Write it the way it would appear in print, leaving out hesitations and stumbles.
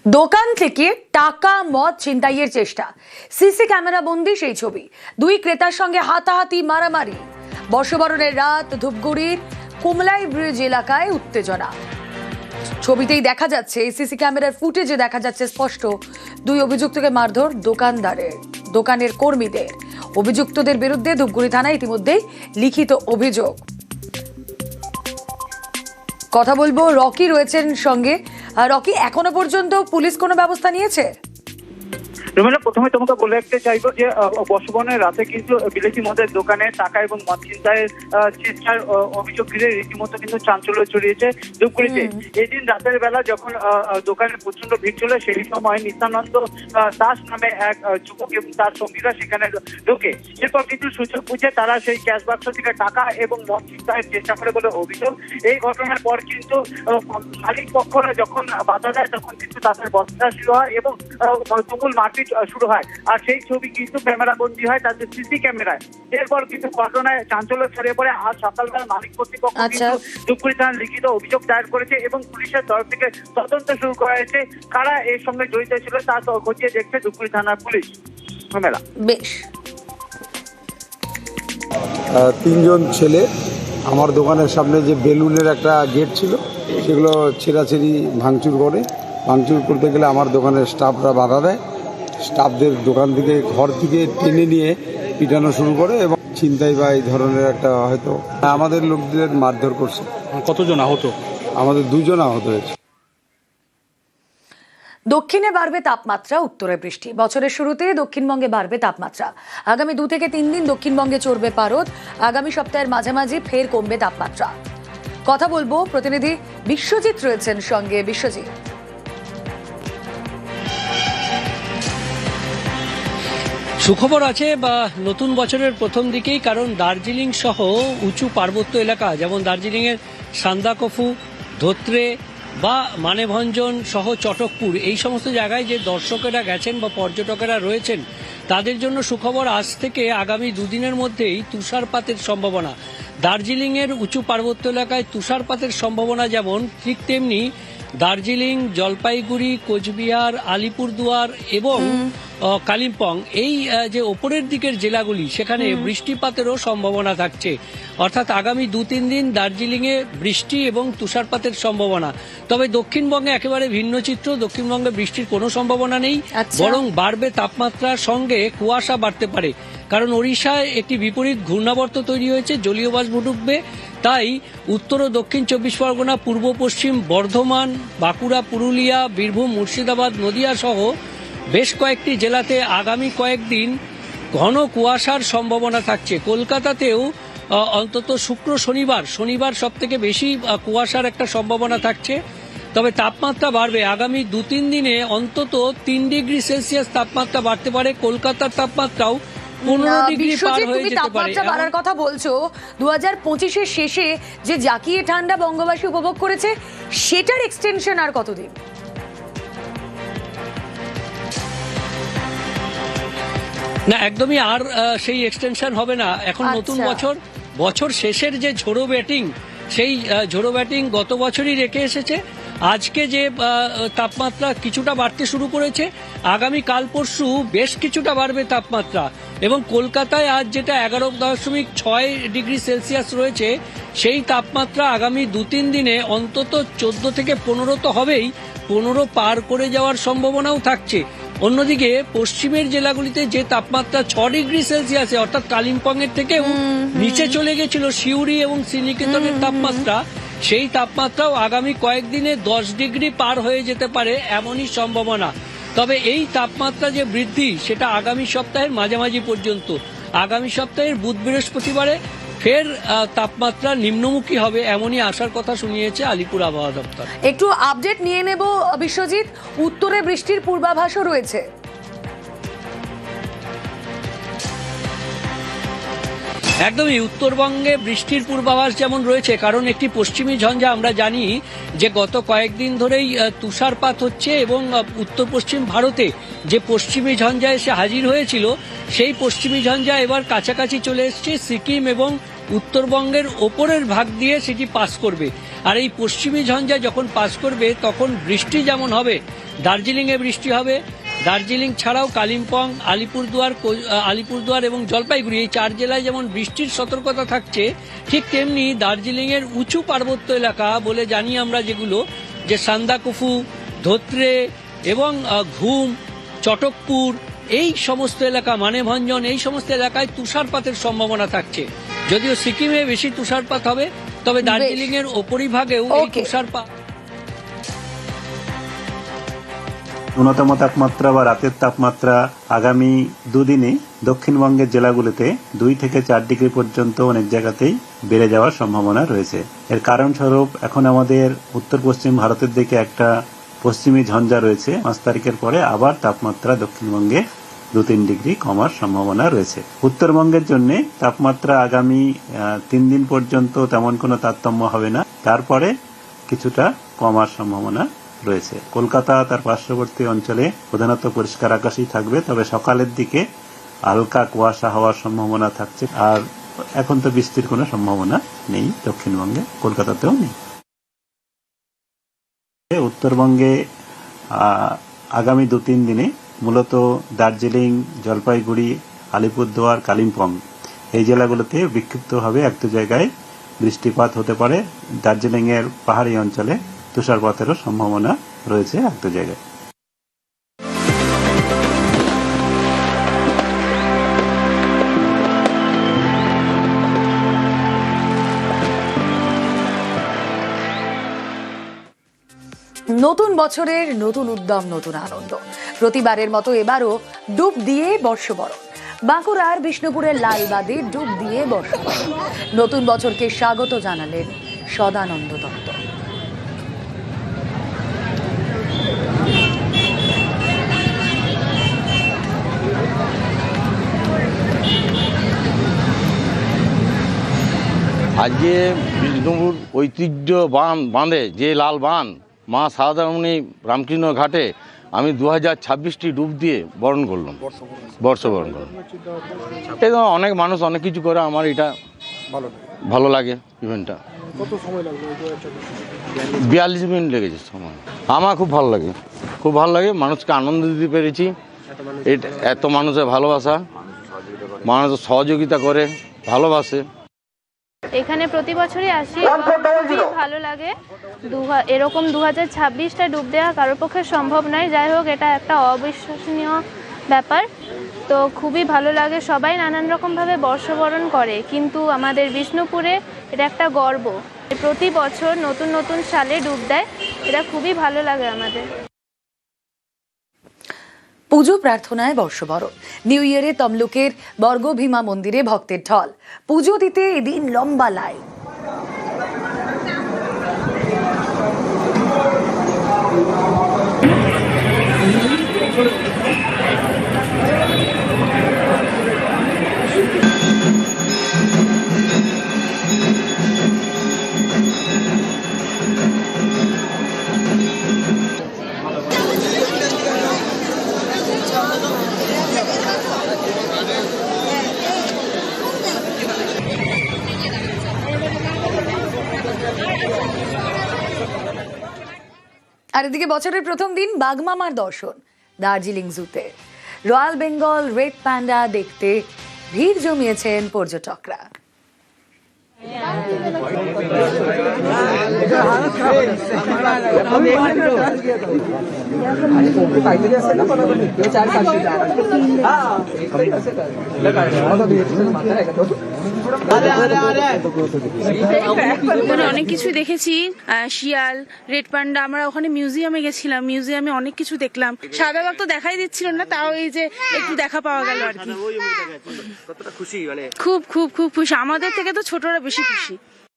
দোকান থেকে টাকা মদ ছিনতাইয়ের চেষ্টা, সিসি ক্যামেরা বন্দি সেই ছবি। দুই ক্রেতার সঙ্গে হাতাহাতি, মারামারি। বর্ষবরণের রাত, ধূপগুড়ির কুমলাই ব্রিজ এলাকায় উত্তেজনা। ছবিতেই দেখা যাচ্ছে, সিসি ক্যামেরার ফুটেজে দেখা যাচ্ছে স্পষ্ট দুই অভিযুক্তকে মারধর দোকানের কর্মীদের। অভিযুক্তদের বিরুদ্ধে ধূপগুড়ি থানায় ইতিমধ্যেই লিখিত অভিযোগ। কথা বলবো, রকি রয়েছেন সঙ্গে। রকি, এখনো পর্যন্ত পুলিশ কোনো ব্যবস্থা নিয়েছে? রুমেলা, প্রথমে তোমাকে বলে রাখতে চাইবো যে বর্ষবরণের রাতে কিন্তু বিলেতি মদের দোকানে টাকা এবং মদ ছিনতাইয়ের চেষ্টার অভিযোগ ঘিরে রীতিমতো কিন্তু চাঞ্চল্য ছড়িয়েছে ধূপগুড়িতে। এদিন রাতের বেলা যখন দোকানে প্রচন্ড ভিড় ছিল, সেই সময় নিত্যানন্দ দাস নামে এক যুবক এবং তার সঙ্গীরা সেখানে ঢোকে। এরপর কিন্তু সুযোগ বুঝে তারা সেই ক্যাশ বাক্স থেকে টাকা এবং মদ ছিনতাইয়ের চেষ্টা করে বলে অভিযোগ। এই ঘটনার পর কিন্তু মালিক পক্ষরা যখন বাধা দেয়, তখন কিন্তু তাদের বস্তা শুরু হয় এবং তুমুল মারপিট শুরু হয়। আর সেই ছবি কিন্তু ক্যামেরা বন্দী হয় তাদের সিসি ক্যামেরায়। এরপর কিন্তু ঘটনায় চাঞ্চল্য ছড়িয়ে পড়ে। আজ সকালবেলা মালিক কর্তৃপক্ষ কিন্তু ধূপগুড়ি থানায় লিখিত অভিযোগ দায়ের করেছে এবং পুলিশের তরফ থেকে তদন্ত শুরু করা হয়েছে। কারা এর সঙ্গে জড়িত ছিল তা খতিয়ে দেখছে ধূপগুড়ি থানার পুলিশ। মেলা বেশ, তিনজন ছেলে আমার দোকানের সামনে যে বেলুনের একটা গেট ছিল, সেগুলো ছেঁড়াছেড়ি ভাঙচুর করতে গেলে আমার দোকানের স্টাফরা বাধা দেয়। স্টাফদের দোকান থেকে ঘর থেকে টেনে নিয়ে পিটানো শুরু করে এবং ছিনতাই বা এই ধরনের একটা হয়তো আমাদের লোকদের মারধর করছে। কতজন আহত? আমাদের 2 জন আহত হয়েছে। দক্ষিণে বাড়বে তাপমাত্রা, উত্তরে বৃষ্টি। বছরের শুরুতে দক্ষিণবঙ্গে বাড়বে তাপমাত্রা। আগামী 2 থেকে 3 দিন দক্ষিণবঙ্গে চড়বে পারদ। আগামী সপ্তাহের মাঝামাঝি ফের কমবে তাপমাত্রা। কথা বলবো, প্রতিনিধি বিশ্বজিৎ রয়েছেন সঙ্গে। বিশ্বজিৎ, সুখবর আছে বা নতুন বছরের প্রথম দিকেই, কারণ দার্জিলিং সহ উঁচু পার্বত্য এলাকা যেমন দার্জিলিংয়ের সান্দাকফু, ধোত্রে বা মানেভঞ্জন সহ চটকপুর, এই সমস্ত জায়গায় যে দর্শকেরা গেছেন বা পর্যটকেরা রয়েছেন, তাদের জন্য সুখবর। আজ থেকে আগামী 2 দিনের মধ্যেই তুষারপাতের সম্ভাবনা। দার্জিলিংয়ের উঁচু পার্বত্য এলাকায় তুষারপাতের সম্ভাবনা যেমন, ঠিক তেমনি দার্জিলিং, জলপাইগুড়ি, কোচবিহার, আলিপুরদুয়ার এবং কালিম্পং, এই যে ওপরের দিকের জেলাগুলি, সেখানে বৃষ্টিপাতেরও সম্ভাবনা থাকছে। অর্থাৎ আগামী 2-3 দিন দার্জিলিংয়ে বৃষ্টি এবং তুষারপাতের সম্ভাবনা। তবে দক্ষিণবঙ্গে একেবারে ভিন্ন চিত্র। দক্ষিণবঙ্গে বৃষ্টির কোনো সম্ভাবনা নেই, বরং বাড়বে তাপমাত্রার সঙ্গে কুয়াশা বাড়তে পারে। কারণ ওড়িশায় একটি বিপরীত ঘূর্ণাবর্ত তৈরি হয়েছে, জলীয় বাষ্প ঢুকবে। তাই উত্তর ও দক্ষিণ 24 পরগনা, পূর্ব পশ্চিম বর্ধমান, বাঁকুড়া, পুরুলিয়া, বীরভূম, মুর্শিদাবাদ, নদিয়া সহ বেশ কয়েকটি জেলাতে আগামী কয়েকদিন ঘন কুয়াশার সম্ভাবনা থাকছে। কলকাতাতেও অন্তত শুক্র শনিবার সব থেকে বেশি কুয়াশার একটা সম্ভাবনা থাকছে। তবে তাপমাত্রা বাড়বে। আগামী 2-3 দিনে অন্তত 3 ডিগ্রি সেলসিয়াস তাপমাত্রা বাড়তে পারে। কলকাতার তাপমাত্রাও 15 ডিগ্রি পার হয়ে যেতে পারে। তাপমাত্রা বাড়ার কথা বলছো, 2025-এর শেষে যে জাকিয়ে ঠান্ডা বঙ্গবাসী উপভোগ করেছে, সেটার এক্সটেনশন আর কতদিন? না, একদমই আর সেই এক্সটেনশন হবে না। এখন নতুন বছর শেষের যে ঝোড়ো ব্যাটিং, সেই ঝোড়ো ব্যাটিং গত বছরই রেখে এসেছে। আজকে যে তাপমাত্রা কিছুটা বাড়তে শুরু করেছে, আগামী কাল পরশু বেশ কিছুটা বাড়বে তাপমাত্রা। এবং কলকাতায় আজ যেটা 11.6 ডিগ্রি সেলসিয়াস রয়েছে, সেই তাপমাত্রা আগামী 2-3 দিনে অন্তত 14 থেকে 15 তো হবেই, 15 পার করে যাওয়ার সম্ভাবনাও থাকছে। অন্যদিকে পশ্চিমের জেলাগুলিতে যে তাপমাত্রা 6 ডিগ্রি সেলসিয়াসে, অর্থাৎ কালিম্পং এর থেকেও নিচে চলে গেছিল সিউড়ি এবং শ্রীনিকেতনের তাপমাত্রা, সেই তাপমাত্রাও আগামী কয়েকদিনে 10 ডিগ্রি পার হয়ে যেতে পারে, এমনই সম্ভাবনা। তবে এই তাপমাত্রা যে বৃদ্ধি, সেটা আগামী সপ্তাহের মাঝামাঝি পর্যন্ত। আগামী সপ্তাহের বুধ বৃহস্পতিবারে ফের তাপমাত্রা নিম্নমুখী হবে, এমনই আশার কথা শুনিয়েছে আলিপুর আবহাওয়া দপ্তর। একটু আপডেট নিয়ে নেব বিশ্বজিৎ। উত্তরে বৃষ্টির পূর্বাভাসও রয়েছে। একদমই, উত্তরবঙ্গে বৃষ্টির পূর্বাভাস যেমন রয়েছে, কারণ একটি পশ্চিমী ঝঞ্ঝা, আমরা জানি যে গত কয়েকদিন ধরেই তুষারপাত হচ্ছে এবং উত্তর পশ্চিম ভারতে যে পশ্চিমী ঝঞ্ঝা এসে হাজির হয়েছিল, সেই পশ্চিমী ঝঞ্ঝা এবার কাছাকাছি চলে এসছে সিকিম এবং উত্তরবঙ্গের ওপরের ভাগ দিয়ে সেটি পাস করবে। আর এই পশ্চিমী ঝঞ্ঝা যখন পাস করবে তখন বৃষ্টি যেমন হবে, দার্জিলিংয়ে বৃষ্টি হবে, দার্জিলিং ছাড়াও কালিম্পং, আলিপুরদুয়ার এবং জলপাইগুড়ি এই 4 জেলায় যেমন বৃষ্টির সতর্কতা থাকছে, ঠিক তেমনি দার্জিলিংয়ের উঁচু পার্বত্য এলাকা বলে জানি আমরা যেগুলো, যে সান্দাকফু, ধোত্রে এবং ঘুম, চটকপুর, এই সমস্ত এলাকা, মানেভঞ্জন, এই সমস্ত এলাকায় তুষারপাতের সম্ভাবনা থাকছে। যদিও সিকিমে বেশি তুষারপাত হবে, তবে দার্জিলিংয়ের ওপরিভাগেও এই তুষারপাত। ন্যূনতম তাপমাত্রা বা রাতের তাপমাত্রা আগামী দুদিনে দক্ষিণবঙ্গের জেলাগুলিতে 2 থেকে 4 ডিগ্রি পর্যন্ত অনেক জায়গাতেই বেড়ে যাওয়ার সম্ভাবনা রয়েছে। এর কারণস্বরূপ এখন আমাদের উত্তর পশ্চিম ভারতের দিকে একটা পশ্চিমী ঝঞ্ঝা রয়েছে। 5 তারিখের পরে আবার তাপমাত্রা দক্ষিণবঙ্গে 2-3 ডিগ্রি কমার সম্ভাবনা রয়েছে। উত্তরবঙ্গের জন্য তাপমাত্রা আগামী 3 দিন পর্যন্ত তেমন কোনো তারতম্য হবে না, তারপরে কিছুটা কমার সম্ভাবনা রয়েছে। কলকাতা তার পার্শ্ববর্তী অঞ্চলে প্রধানত পরিষ্কার আকাশই থাকবে, তবে সকালের দিকে হালকা কুয়াশা হওয়ার সম্ভাবনা থাকছে। আর এখন তো বৃষ্টির কোনো সম্ভাবনা নেই দক্ষিণবঙ্গে, কলকাতাতেও নেই। উত্তরবঙ্গে আগামী 2-3 দিনে মূলত দার্জিলিং, জলপাইগুড়ি, আলিপুরদুয়ার, কালিম্পং এই জেলাগুলোতে বিক্ষিপ্তভাবে 1-2 জায়গায় বৃষ্টিপাত হতে পারে। দার্জিলিং এর পাহাড়ি অঞ্চলে তুষারপাতেরও সম্ভাবনা রয়েছে 1-2 জায়গায়। নতুন বছরের নতুন উদ্যম, নতুন আনন্দ। প্রতিবারের মতো এবারও ডুব দিয়ে বর্ষবরণ। বাঁকুড়ার বিষ্ণুপুরের লালবাদে ডুব দিয়ে বর্ষবরণ। নতুন বছরকে স্বাগত জানালেন সদানন্দ দত্ত। আজকে বিষ্ণুপুর ঐতিহ্য বাঁধে, যে লাল বাঁধ মা সারদামণি রামকৃষ্ণ ঘাটে আমি 2026টি ডুব দিয়ে বর্ষবরণ করলাম। এই অনেক মানুষ অনেক কিছু করে, আমার এটা ভালো লাগে ইভেন্টটা। কত সময় লাগলো? 42 মিনিট লেগেছে সময়। আমার খুব ভালো লাগে, মানুষকে আনন্দ দিতে পেরেছি। এত মানুষের ভালোবাসা, মানুষ সহযোগিতা করে, ভালোবাসে। এখানে প্রতি বছরই আসি, খুবই ভালো লাগে। এরকম 2026টা ডুব দেওয়া কারোর পক্ষে সম্ভব নয়। যাই হোক, এটা একটা অবিশ্বাসনীয় ব্যাপার, তো খুবই ভালো লাগে। সবাই নানান রকমভাবে বর্ষবরণ করে, কিন্তু আমাদের বিষ্ণুপুরে এটা একটা গর্ব। প্রতি বছর নতুন নতুন সালে ডুব দেয়, এটা খুবই ভালো লাগে আমাদের। পুজো প্রার্থনায় বর্ষবরণ। নিউ ইয়ারে তমলুকের বর্গভীমা মন্দিরে ভক্তের ঢল। পুজো দিতে এদিন লম্বা লাইন। আর এদিকে বছরের প্রথম দিন বাঘমামার দর্শন দার্জিলিং জুতে। রয়্যাল বেঙ্গল রেড প্যান্ডা দেখতে ভিড় জমিয়েছেন পর্যটকরা। অনেক কিছু দেখেছি, শিয়াল, রেড পান্ডা। আমরা ওখানে মিউজিয়ামে গেছিলাম, মিউজিয়ামে অনেক কিছু দেখলাম। সাদা বাঘ তো দেখাই দিচ্ছিল না, তাও এই যে একটু দেখা পাওয়া গেল আর কি। খুব খুব খুব খুশি, আমাদের থেকে তো ছোটরা বেশি খুশি।